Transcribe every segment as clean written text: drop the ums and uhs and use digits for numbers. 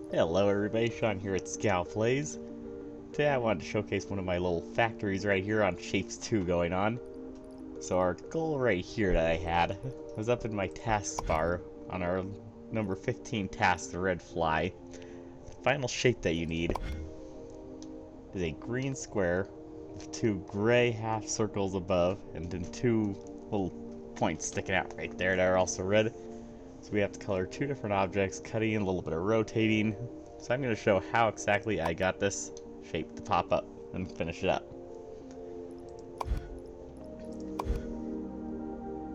Hello everybody, Sean here at Plays. Today I wanted to showcase one of my little factories right here on Shapes 2 going on. So our goal right here that I had was up in my tasks bar on our number 15 task, the red fly. The final shape that you need is a green square with two gray half circles above and then two little points sticking out right there that are also red. So we have to color two different objects, cutting, a little bit of rotating. So I'm going to show how exactly I got this shape to pop up and finish it up.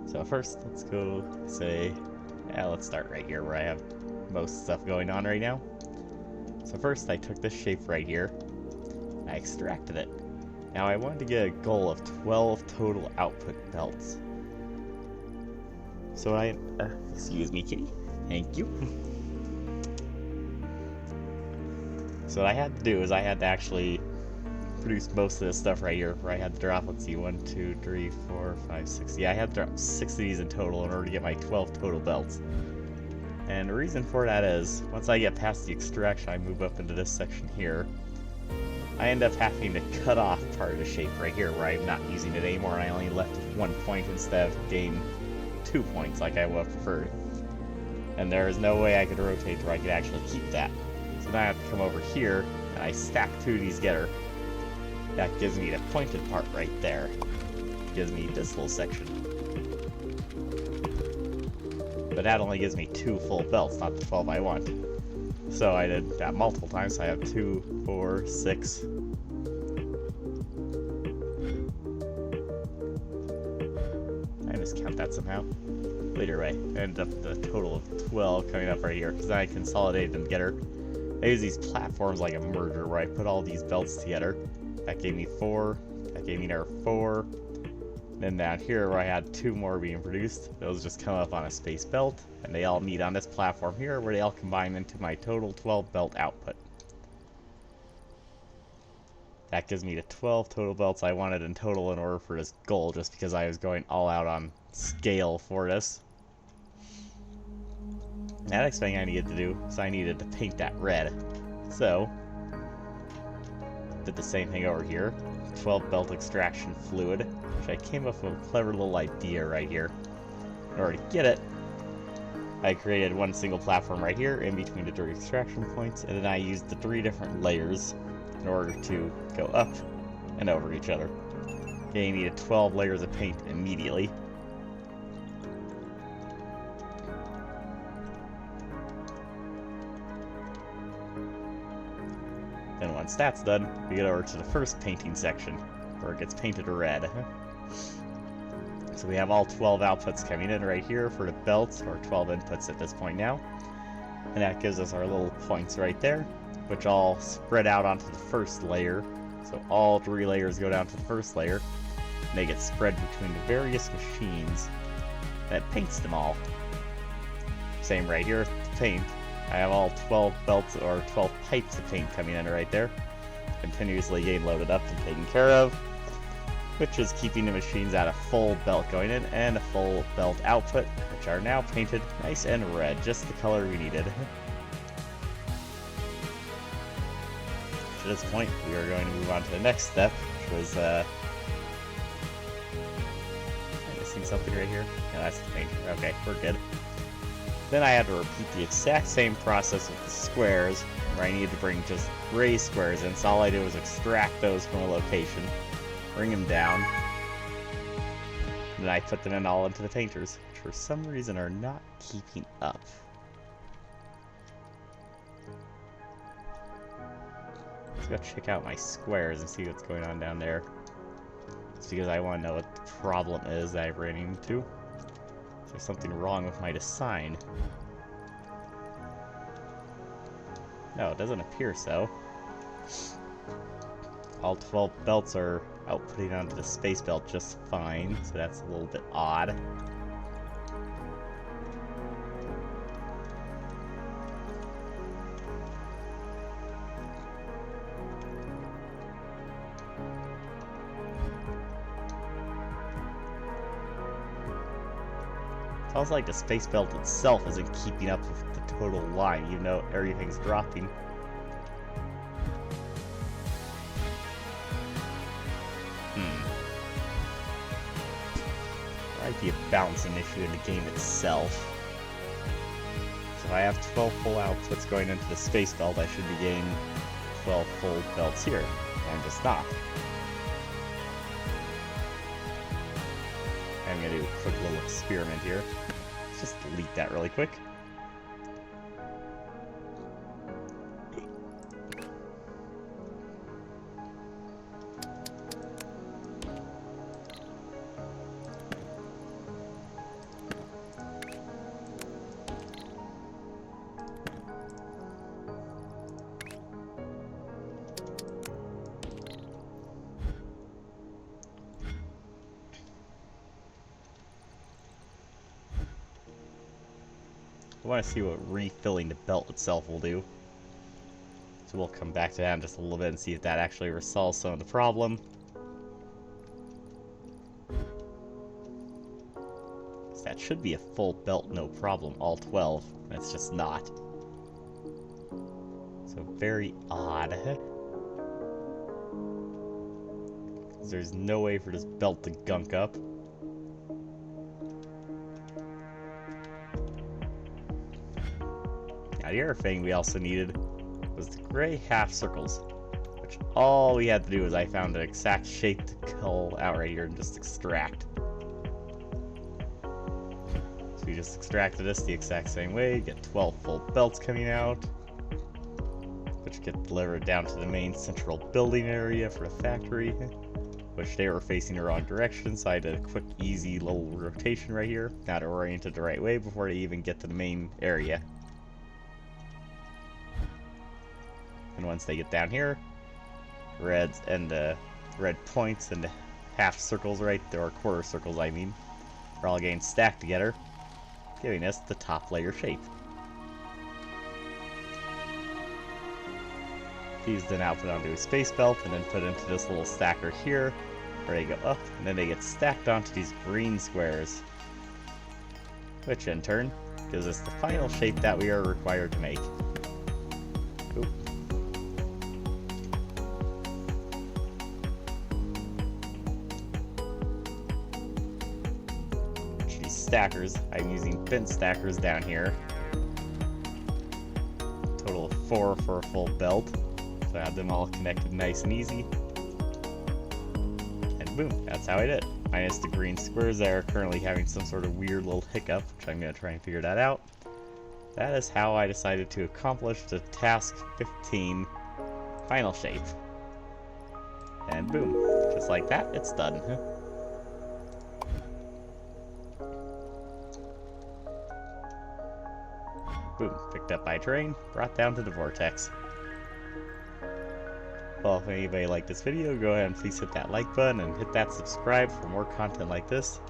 So first, let's go let's start right here where I have most stuff going on right now. So first I took this shape right here, I extracted it. Now I wanted to get a goal of 12 total output belts. So excuse me, kitty. Thank you. So what I had to do is I had to actually produce most of this stuff right here, where I had to drop, let's see, 1, 2, 3, 4, 5, 6. Yeah, I had to drop 6 of these in total in order to get my 12 total belts. And the reason for that is, once I get past the extraction, I move up into this section here. I end up having to cut off part of the shape right here, where I'm not using it anymore, and I only left 1 point instead of gain 2 points like I would have preferred. And there is no way I could rotate where I could actually keep that. So now I have to come over here, and I stack 2 of these together. That gives me the pointed part right there. Gives me this little section. But that only gives me 2 full belts, not the 12 I want. So I did that multiple times, so I have 2, 4, 6. I miscount that somehow. Later way, I ended up with a total of 12 coming up right here, because then I consolidated them together. I use these platforms like a merger where I put all these belts together. That gave me 4, that gave me another 4. Then down here where I had 2 more being produced, those just come up on a space belt, and they all meet on this platform here where they all combine into my total 12 belt output. That gives me the 12 total belts I wanted in total in order for this goal, just because I was going all out on scale for this. The next thing I needed to do is I needed to paint that red. So did the same thing over here, 12 belt extraction fluid, which I came up with a clever little idea right here. In order to get it, I created one single platform right here in between the 3 extraction points, and then I used the 3 different layers in order to go up and over each other. Okay, you needed 12 layers of paint immediately. Then once that's done, we get over to the first painting section, where it gets painted red. So we have all 12 outputs coming in right here for the belts, or 12 inputs at this point now. And that gives us our little points right there, which all spread out onto the first layer. So all 3 layers go down to the first layer, and they get spread between the various machines that paints them all. Same right here, the paint. I have all 12 belts, or 12 pipes of paint coming in right there, continuously getting loaded up and taken care of, which is keeping the machines at a full belt going in and a full belt output, which are now painted nice and red, just the color we needed. To this point, we are going to move on to the next step, which was, am I missing something right here? Yeah, that's the paint. Okay, we're good. Then I had to repeat the exact same process with the squares, where I needed to bring just gray squares in, so all I did was extract those from a location, bring them down, and then I put them in all into the painters, which for some reason are not keeping up. Let's go check out my squares and see what's going on down there. It's because I want to know what the problem is that I ran into. Is there something wrong with my design? No, it doesn't appear so. All 12 belts are outputting onto the space belt just fine, so that's a little bit odd. Sounds like the space belt itself isn't keeping up with the total line, even though everything's dropping. Might be a balancing issue in the game itself. So if I have 12 full outputs going into the space belt, I should be getting 12 full belts here. I'm just not. I'm gonna do a quick little experiment here. Let's just delete that really quick. I want to see what refilling the belt itself will do. So we'll come back to that in just a little bit and see if that actually resolves some of the problem. That should be a full belt, no problem, all 12. It's just not. So very odd. There's no way for this belt to gunk up. Now the other thing we also needed was the gray half circles, which all we had to do was I found an exact shape to cull out right here and just extract. So we just extracted this the exact same way, get 12 full belts coming out, which get delivered down to the main central building area for the factory, which they were facing the wrong direction, so I did a quick, easy little rotation right here, now to orient it the right way before they even get to the main area. And once they get down here, reds and the red points and the half circles right there, or quarter circles I mean, are all getting stacked together, giving us the top layer shape. These then output onto a space belt and then put into this little stacker here, where they go up, and then they get stacked onto these green squares, which in turn gives us the final shape that we are required to make. Oop. These stackers, I'm using bin stackers down here. Total of 4 for a full belt. So I have them all connected nice and easy. And boom, that's how I did it. Minus the green squares that are currently having some sort of weird little hiccup, which I'm going to try and figure that out. That is how I decided to accomplish the task 15 final shape. And boom, just like that, it's done. Boom, picked up by train, brought down to the vortex. Well, if anybody liked this video, go ahead and please hit that like button and hit that subscribe for more content like this.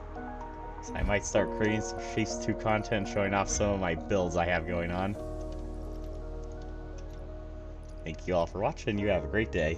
So I might start creating some Shapez 2 content showing off some of my builds I have going on. Thank you all for watching, you have a great day.